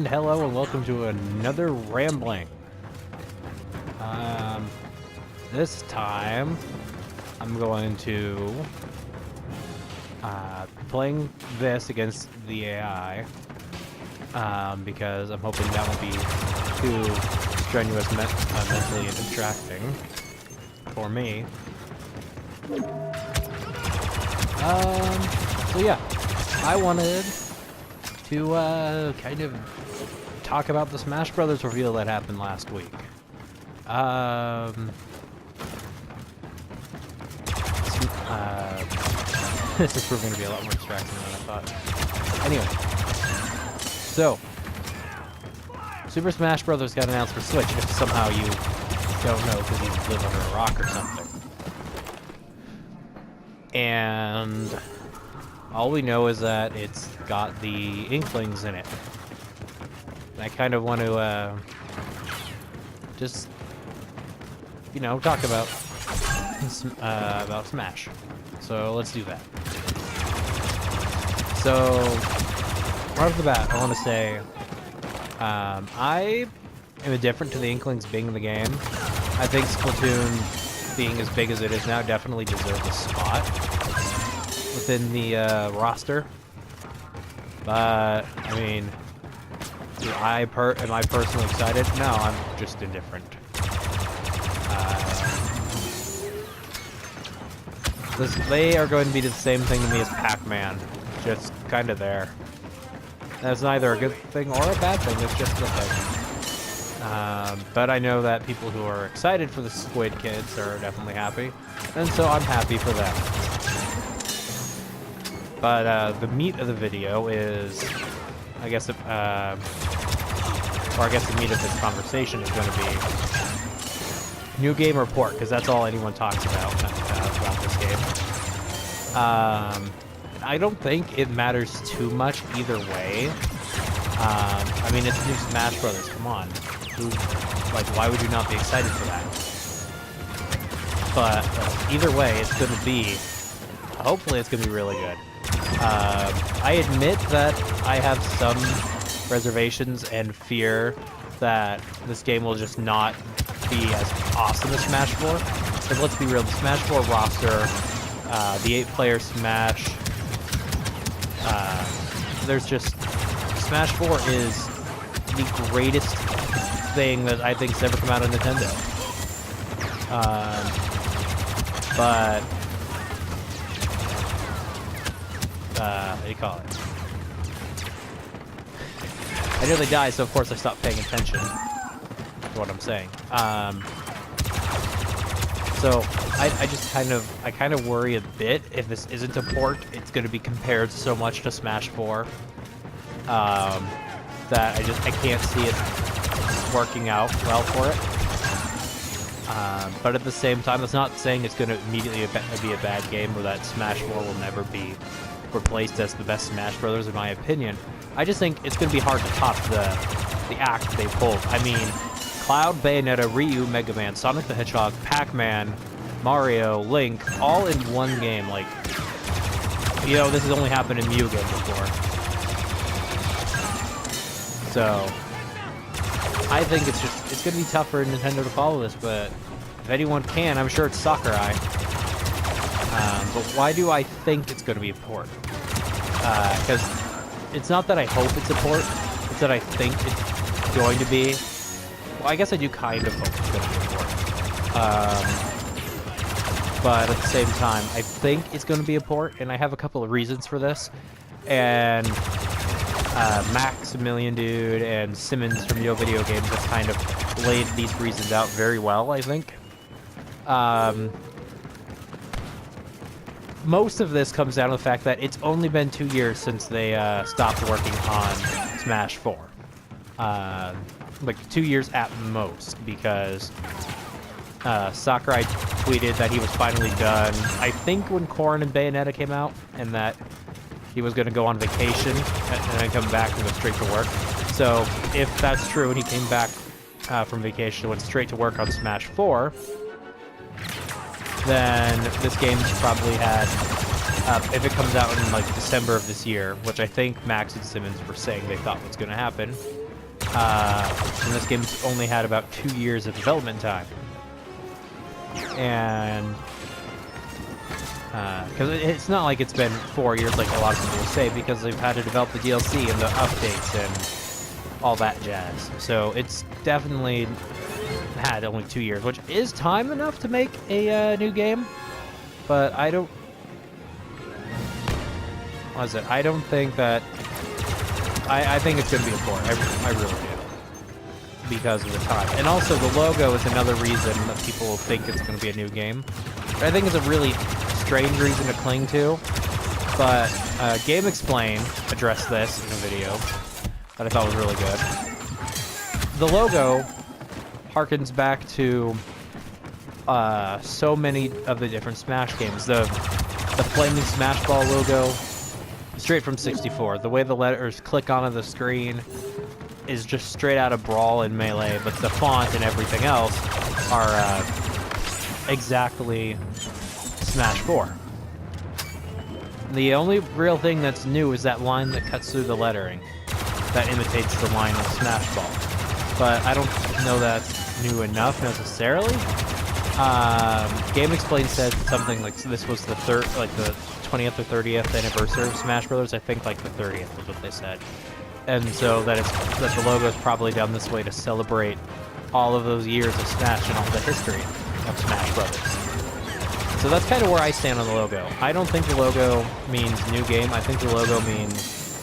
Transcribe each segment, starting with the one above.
And hello and welcome to another rambling. This time I'm going to playing this against the AI because I'm hoping that won't be too strenuous mentally and distracting for me. So yeah, I wanted to kind of talk about the Smash Brothers reveal that happened last week. This is proving to be a lot more distracting than I thought. Anyway, so Super Smash Brothers got announced for Switch. If somehow you don't know because you live under a rock or something, and all we know is that it's got the Inklings in it. And I kind of want to just, you know, talk about Smash. So let's do that. So right off the bat, I want to say I am indifferent to the Inklings being in the game. I think Splatoon being as big as it is now definitely deserves a spot within the roster. But I mean, am I personally excited? No, I'm just indifferent. They are going to be the same thing to me as Pac-Man, just kind of there. That's neither a good thing or a bad thing, it's just a thing. But I know that people who are excited for the Squid Kids are definitely happy, and so I'm happy for them. But the meat of the video is, I guess, or I guess the meat of this conversation is going to be new game report, because that's all anyone talks about this game. I don't think it matters too much either way. I mean, it's new Smash Brothers. Come on, why would you not be excited for that? But either way, it's going to be. Hopefully, it's going to be really good. I admit that I have some reservations and fear that this game will just not be as awesome as Smash 4. Because let's be real, the Smash 4 roster, the 8-player Smash, there's just... Smash 4 is the greatest thing that I think's ever come out of Nintendo. But... what do you call it? I nearly died, so of course I stopped paying attention to what I'm saying. So I kind of worry a bit if this isn't a port. It's going to be compared so much to Smash 4 that I can't see it working out well for it. But at the same time, it's not saying it's going to immediately be a bad game or that Smash 4 will never be replaced as the best Smash Brothers, in my opinion. I just think it's going to be hard to top the act they pulled. I mean, Cloud, Bayonetta, Ryu, Mega Man, Sonic the Hedgehog, Pac-Man, Mario, Link, all in one game. Like, you know, this has only happened in Mugen before. So, I think it's going to be tough for Nintendo to follow this, but if anyone can, I'm sure it's Sakurai. But why do I think it's going to be a port? Because it's not that I hope it's a port, it's that I think it's going to be. Well, I guess I do kind of hope it's going to be a port. But at the same time, I think it's going to be a port, and I have a couple of reasons for this. And Maximilian Dude and Simmons from Yo Video Games have kind of laid these reasons out very well, I think. Most of this comes down to the fact that it's only been 2 years since they stopped working on Smash 4. Like 2 years at most, because Sakurai tweeted that he was finally done, I think when Corrin and Bayonetta came out, and that he was going to go on vacation and then come back and go straight to work. So if that's true and he came back from vacation and went straight to work on Smash 4, then this game's probably had, if it comes out in like December of this year, which I think Max and Simmons were saying they thought was going to happen, And this game's only had about 2 years of development time. And because it's not like it's been 4 years like a lot of people will say, because they've had to develop the DLC and the updates and all that jazz. So it's definitely had only 2 years, which is time enough to make a new game. But I don't... What is it? I don't think that... I think it's going to be a port. I really do. Because of the time. And also, the logo is another reason that people think it's going to be a new game. I think it's a really strange reason to cling to. But Game Explain addressed this in a video that I thought was really good. The logo harkens back to so many of the different Smash games. The flaming Smash Ball logo, straight from 64. The way the letters click onto the screen is just straight out of Brawl and Melee, but the font and everything else are exactly Smash 4. The only real thing that's new is that line that cuts through the lettering that imitates the line of Smash Ball. But I don't know that's new enough necessarily. Game Explain said something like this was the 20th or 30th anniversary of Smash Brothers. I think like the 30th was what they said. And so that the logo is probably done this way to celebrate all of those years of Smash and all the history of Smash Brothers. So that's kind of where I stand on the logo. I don't think the logo means new game. I think the logo means,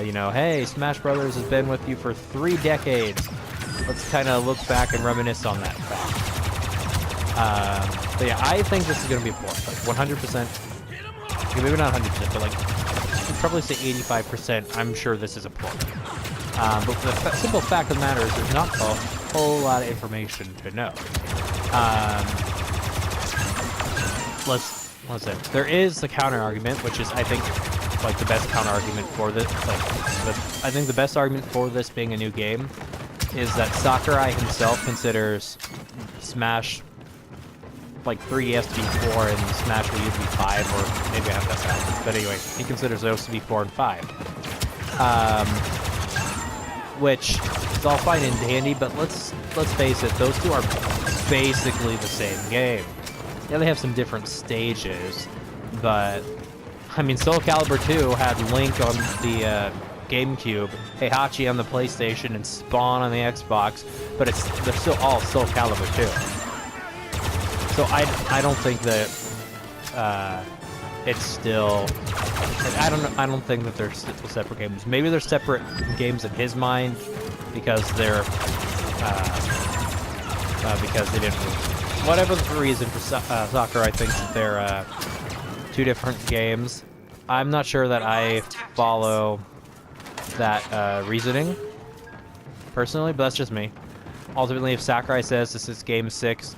you know, hey, Smash Brothers has been with you for 3 decades. Let's kind of look back and reminisce on that fact. But yeah, I think this is going to be a port. Like 100%. Maybe not 100%, but like, I'd probably say 85%. I'm sure this is a port. But the simple fact of the matter is there's not a whole lot of information to know. Let's say there is the counter argument, which is, I think, like the best counter argument for this. I think the best argument for this being a new game is that Sakurai himself considers Smash like 3DS to be 4 and Smash Wii U to be 5, or maybe I have that backwards. But anyway, he considers those to be 4 and 5. Which is all fine and dandy, but let's face it, those two are basically the same game. Yeah, they have some different stages, but I mean, Soul Calibur 2 had Link on the GameCube, Heihachi on the PlayStation, and Spawn on the Xbox, but they're still all Soul Calibur 2. So I don't think that it's still. I don't think that they're still separate games. Maybe they're separate games in his mind because they're because they didn't. Whatever the reason for Sakurai thinks that they're 2 different games. I'm not sure that I follow that reasoning personally, but that's just me. Ultimately, if Sakurai says this is game 6,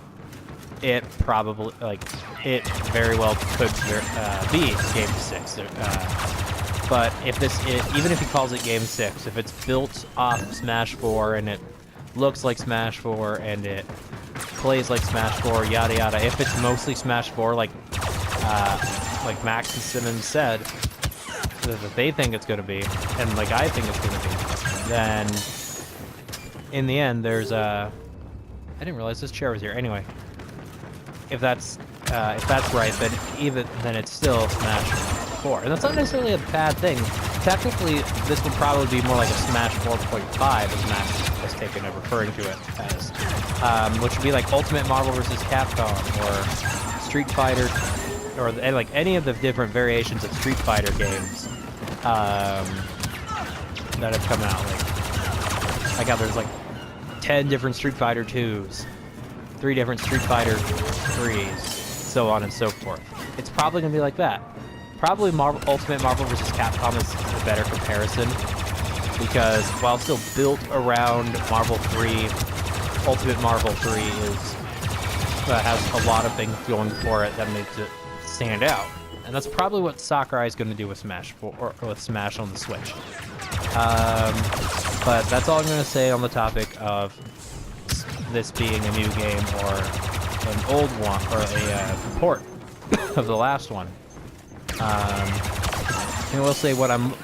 it probably, it very well could be game 6. But if even if he calls it game 6, if it's built off Smash 4 and it looks like Smash 4 and it plays like Smash 4, yada yada, if it's mostly Smash 4, like Max and Simmons said that they think it's going to be, and like I think it's going to be, then in the end there's I didn't realize this chair was here. Anyway, if that's right, then it's still Smash 4, and that's not necessarily a bad thing. Technically, this would probably be more like a Smash 4.5, as Max has taken of referring to it as, which would be like Ultimate Marvel vs. Capcom, or Street Fighter, or like any of the different variations of Street Fighter games that have come out. Like how there's like 10 different Street Fighter 2s, 3 different Street Fighter 3s, so on and so forth. It's probably gonna be like that. Probably Ultimate Marvel vs. Capcom is a better comparison, because while still built around Marvel 3, Ultimate Marvel 3 has a lot of things going for it that makes it stand out. And that's probably what Sakurai is going to do with Smash 4, or with Smash on the Switch. But that's all I'm going to say on the topic of this being a new game or an old one, or a port of the last one. And we'll say what I'm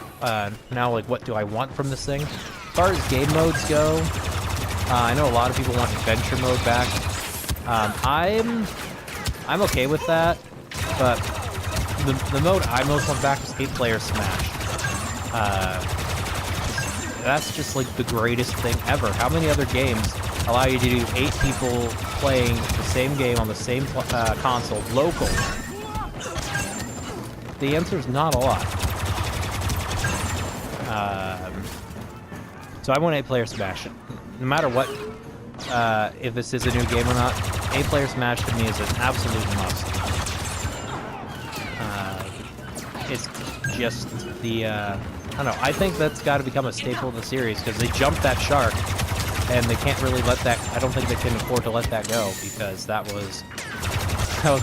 now, like, what do I want from this thing? far as game modes go, I know a lot of people want adventure mode back. I'm okay with that, but the mode I most want back is 8-player Smash. That's just like the greatest thing ever. How many other games allow you to do 8 people playing the same game on the same console, local? The answer is not a lot. So I want 8-player Smash. No matter what, if this is a new game or not, 8-player Smash to me is an absolute must. It's just the, I don't know, I think that's got to become a staple of the series, because they jumped that shark, and they can't really let that, I don't think they can afford to let that go, because that was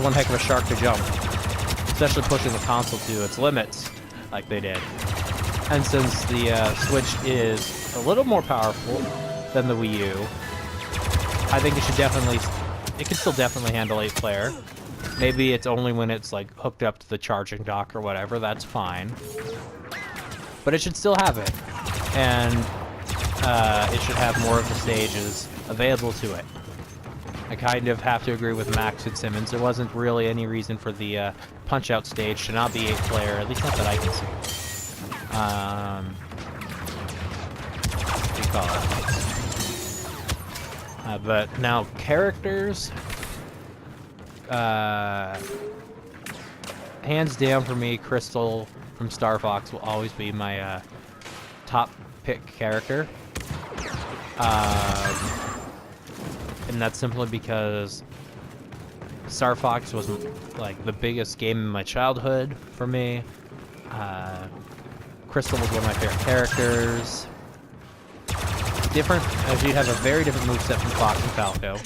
one heck of a shark to jump. Especially pushing the console to its limits, like they did. And since the Switch is a little more powerful than the Wii U, I think it can still definitely handle 8-player. Maybe it's only when it's like hooked up to the charging dock or whatever, that's fine. But it should still have it. And it should have more of the stages available to it. I kind of have to agree with Max and Simmons. There wasn't really any reason for the Punch-Out stage to not be 8-player, at least not that I can see. What do you call it? But now, characters... hands down for me, Crystal from Star Fox will always be my top pick character. And that's simply because Star Fox was like the biggest game in my childhood for me. Crystal was one of my favorite characters. Different, as you'd have a very different moveset from Fox and Falco.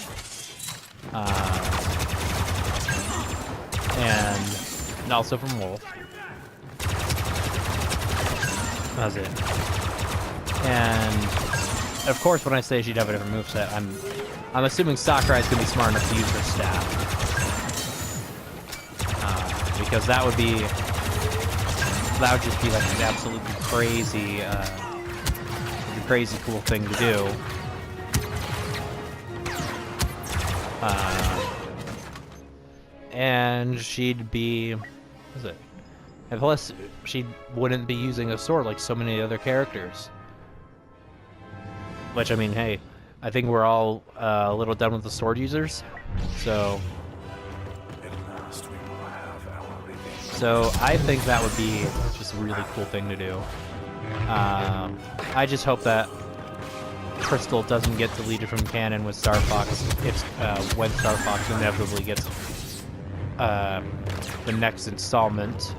And also from Wolf. That's it. And of course, when I say she'd have a different moveset, I'm assuming Sakurai's gonna be smart enough to use her staff, because that would just be like an absolutely crazy cool thing to do. And she'd be, what is it? And plus, she wouldn't be using a sword like so many other characters. Which, I mean, hey, I think we're all a little done with the sword users, so I think that would be just a really cool thing to do. I just hope that Crystal doesn't get deleted from canon with Star Fox when Star Fox inevitably gets the next installment.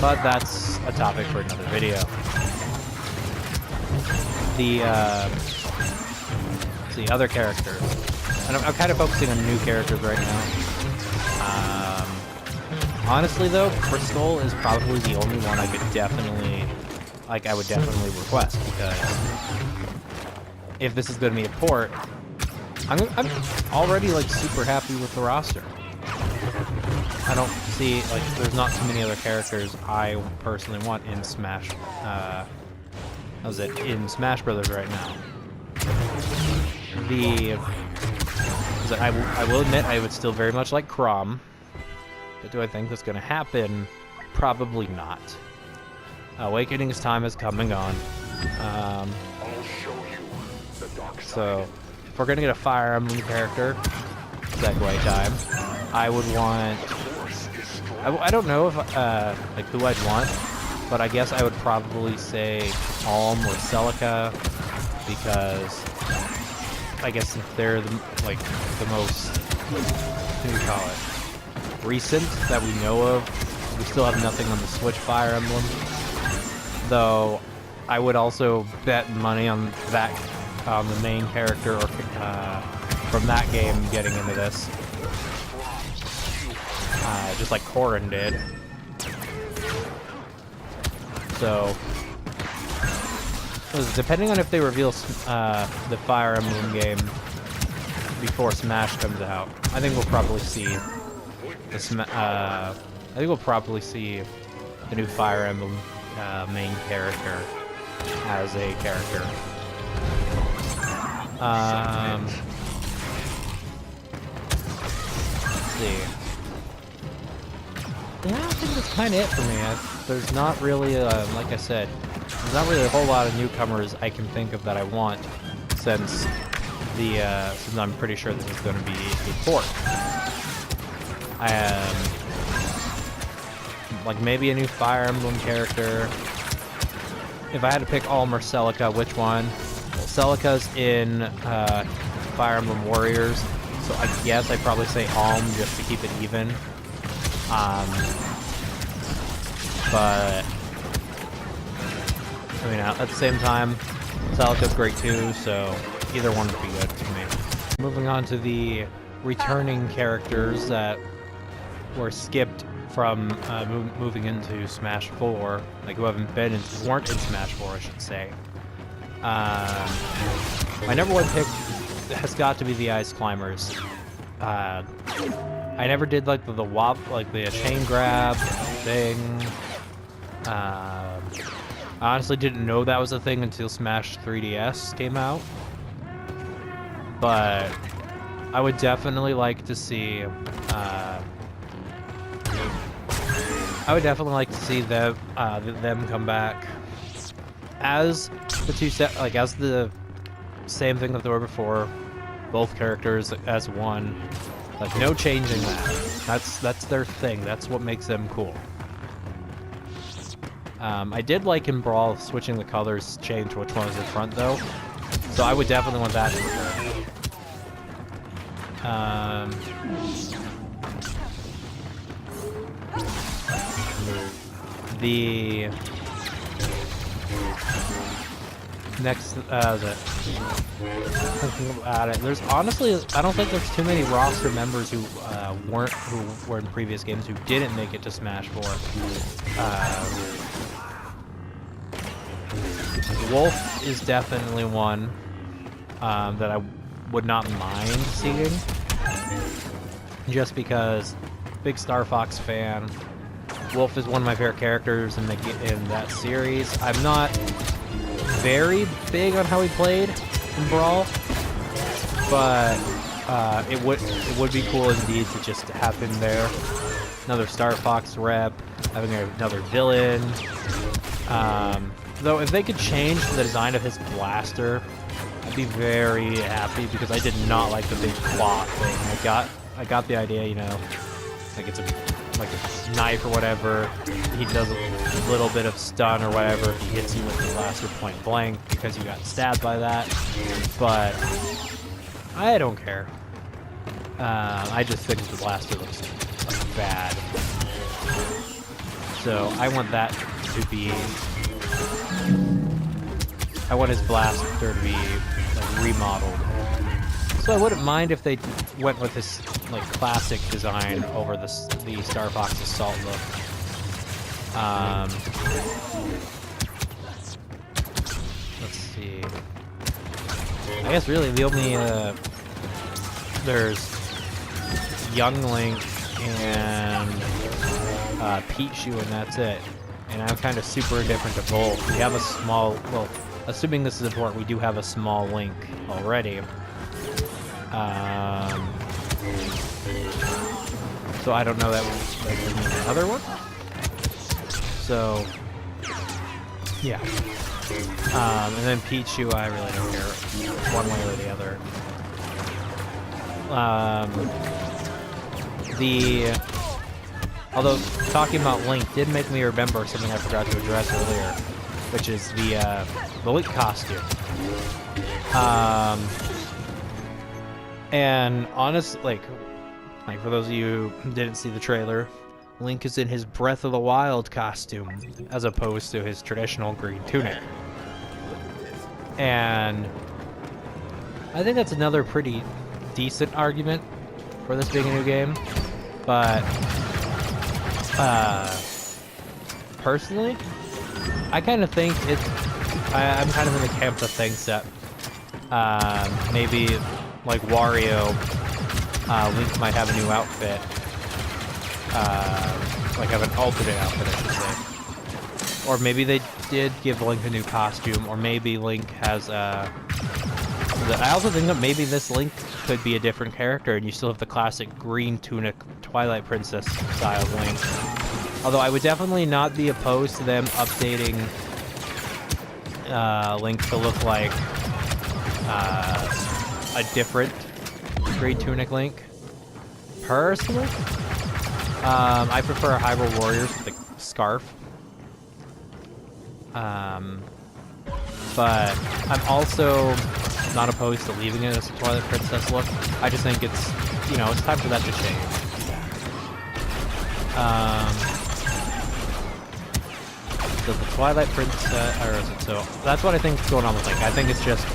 But that's a topic for another video. The other characters, and I'm kind of focusing on new characters right now. Honestly, though, Crystal is probably the only one I would definitely request, because if this is going to be a port, I'm already like super happy with the roster. I don't see, like, there's not too many other characters I personally want in Smash. In Smash Brothers right now. I will admit I would still very much like Chrom. But do I think that's going to happen? Probably not. Awakening's time has come and gone. So, if we're going to get a Fire Emblem character, segue time, I would want... I don't know if like who I'd want, but I guess I would probably say Alm or Celica, because I guess if they're the most, what do you call it, recent that we know of. We still have nothing on the Switch Fire Emblem, though. I would also bet money on that, on the main character or from that game getting into this. Just like Corrin did. So, depending on if they reveal the Fire Emblem game before Smash comes out, I think we'll probably see the new Fire Emblem main character as a character. Let's see. Yeah, I think that's kind of it for me. There's not really, like I said, there's not really a whole lot of newcomers I can think of that I want, since I'm pretty sure this is going to be a port. Like maybe a new Fire Emblem character. If I had to pick all Marcelica, which one? Well, Celica's in Fire Emblem Warriors, so I guess I'd probably say Alm just to keep it even. But I mean, at the same time, Celica's great too, so either one would be good for me. Moving on to the returning characters that were skipped from moving into Smash 4, like who weren't in Smash 4, I should say. My number one pick has got to be the Ice Climbers. I never did like the wop, like the chain grab thing. I honestly didn't know that was a thing until Smash 3DS came out. But I would definitely like to see them come back as the two set, like as the same thing that they were before, both characters as one. Like no changing that. That's their thing. That's what makes them cool. I did like in Brawl switching the colors, change which one was in front though. So I would definitely want that to return. The next, thinking about it, there's honestly, I don't think there's too many roster members who were in previous games who didn't make it to Smash 4. Wolf is definitely one that I would not mind seeing, just because big Star Fox fan. Wolf is one of my favorite characters in that series. I'm not very big on how he played in Brawl, but it would be cool indeed to just have him there. Another Star Fox rep, having another villain. Though if they could change the design of his blaster, I'd be very happy, because I did not like the big claw thing. I got the idea, you know, like it's like a knife or whatever. He does a little bit of stun or whatever if he hits you with the blaster point blank because you got stabbed by that. But I don't care. I just think the blaster looks like bad. So I want that to be. I want his blaster to be like remodeled. So I wouldn't mind if they went with this like classic design over the Star Fox Assault look. Let's see. I guess really the only there's Young Link and Pichu, and that's it. And I'm kind of super indifferent to both. We have a small, well, assuming this is important, we do have a small Link already. So I don't know that would mean another one. So yeah. And then Pichu, I really don't care one way or the other. Although talking about Link did make me remember something I forgot to address earlier, which is the Link costume. And honestly, like for those of you who didn't see the trailer, Link is in his Breath of the Wild costume as opposed to his traditional green tunic. And I think that's another pretty decent argument for this being a new game. But personally, I kind of think I'm kind of in the camp that thinks that maybe like Wario, Link might have a new outfit, like have an alternate outfit, I should say. Or maybe they did give Link a new costume, or maybe Link has I also think that maybe this Link could be a different character, and you still have the classic green tunic Twilight Princess style Link. Although I would definitely not be opposed to them updating Link to look like a different green tunic Link. Personally, I prefer Hyrule Warriors with the scarf. But I'm also not opposed to leaving it as a Twilight Princess look. I just think it's, you know, it's time for that to change. So the Twilight Princess, or is it, so that's what I think is going on with Link. I think it's just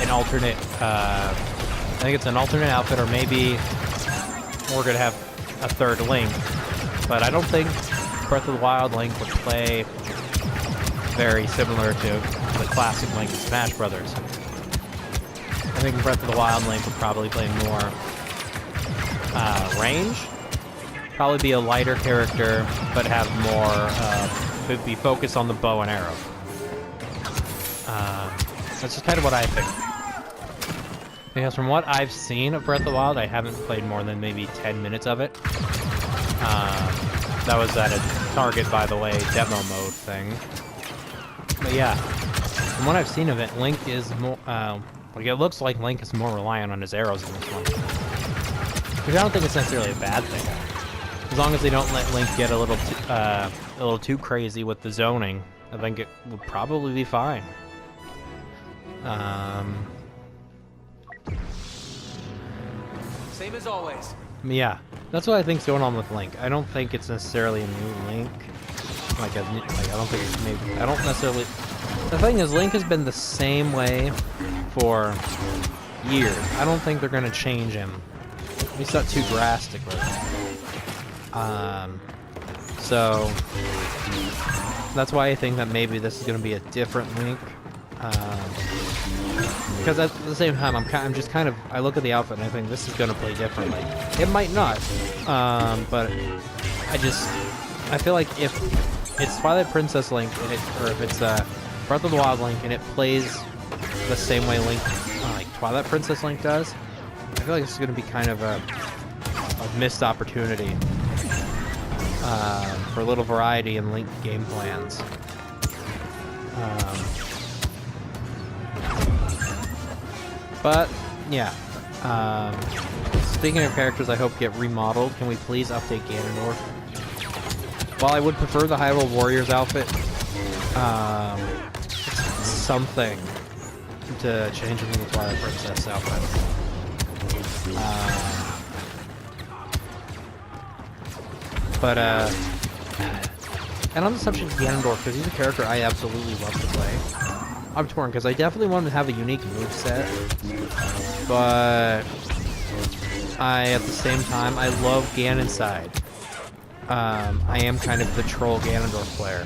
an alternate, I think it's an alternate outfit, or maybe we're gonna have a third Link. But I don't think Breath of the Wild Link would play very similar to the classic Link in Smash Brothers. I think Breath of the Wild Link would probably play more range. Probably be a lighter character, but have more, could be focused on the bow and arrow. That's just kind of what I think. Because from what I've seen of Breath of the Wild, I haven't played more than maybe 10 minutes of it. That was at a Target, by the way, demo mode thing. But yeah, from what I've seen of it, Link is more, like it looks like Link is more reliant on his arrows in this one. Which I don't think it's necessarily a bad thing. As long as they don't let Link get a little too crazy with the zoning, I think it would probably be fine. Same as always. Yeah, that's what I think's going on with Link. I don't think it's necessarily a new Link. I don't think it's maybe. I don't necessarily. The thing is, Link has been the same way for years. I don't think they're gonna change him. At least not too drastically. So that's why I think that maybe this is gonna be a different Link. Because at the same time, I look at the outfit and I think this is gonna play differently. It might not, but I feel like if it's Twilight Princess Link, or if it's Breath of the Wild Link, and it plays the same way Link, like Twilight Princess Link does, I feel like this is gonna be kind of a missed opportunity for a little variety in Link game plans. But, yeah. Speaking of characters I hope get remodeled, can we please update Ganondorf? While I would prefer the Hyrule Warriors outfit, it's something to change him to the Twilight Princess outfit. And on the subject of Ganondorf, because he's a character I absolutely love to play, I'm torn, because I definitely want to have a unique moveset, but at the same time, I love Ganonside. I am kind of the troll Ganondorf player,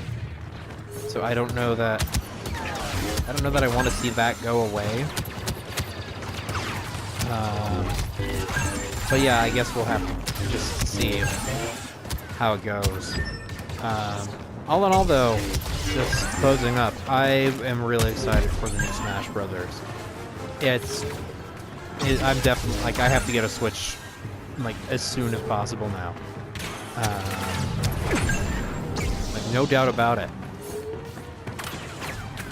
so I don't know that I want to see that go away. But yeah, I guess we'll have to just see how it goes. All in all, though, just closing up, I am really excited for the new Smash Brothers. I'm definitely, like, I have to get a Switch, like, as soon as possible now. Like, no doubt about it.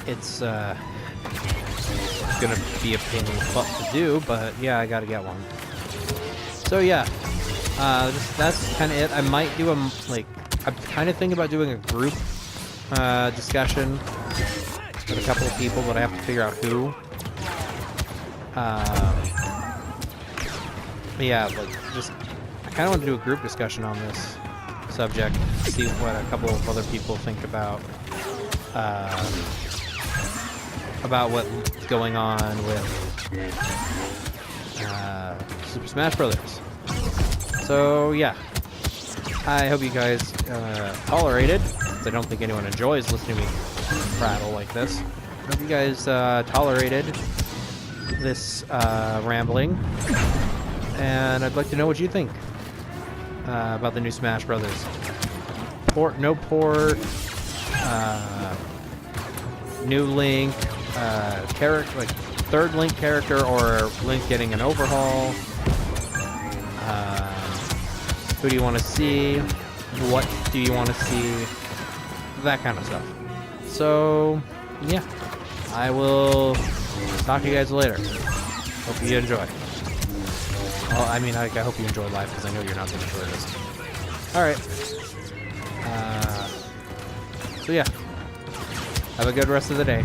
It's gonna be a pain in the butt to do, but yeah, I gotta get one. So yeah, that's kind of it. I might do I'm kind of thinking about doing a group discussion with a couple of people, but I have to figure out who. But yeah, like, I kind of want to do a group discussion on this subject, see what a couple of other people think about what's going on with Super Smash Brothers. So yeah, I hope you guys tolerated, because I don't think anyone enjoys listening to me prattle like this. I hope you guys tolerated this rambling, and I'd like to know what you think about the new Smash Brothers. Port, no port, new Link, character, like third Link character, or Link getting an overhaul. Who do you want to see? What do you want to see? That kind of stuff. So, yeah. I will talk to you guys later. Hope you enjoy. Well, I mean, I hope you enjoy life, because I know you're not going to enjoy this. Alright. So, yeah. Have a good rest of the day.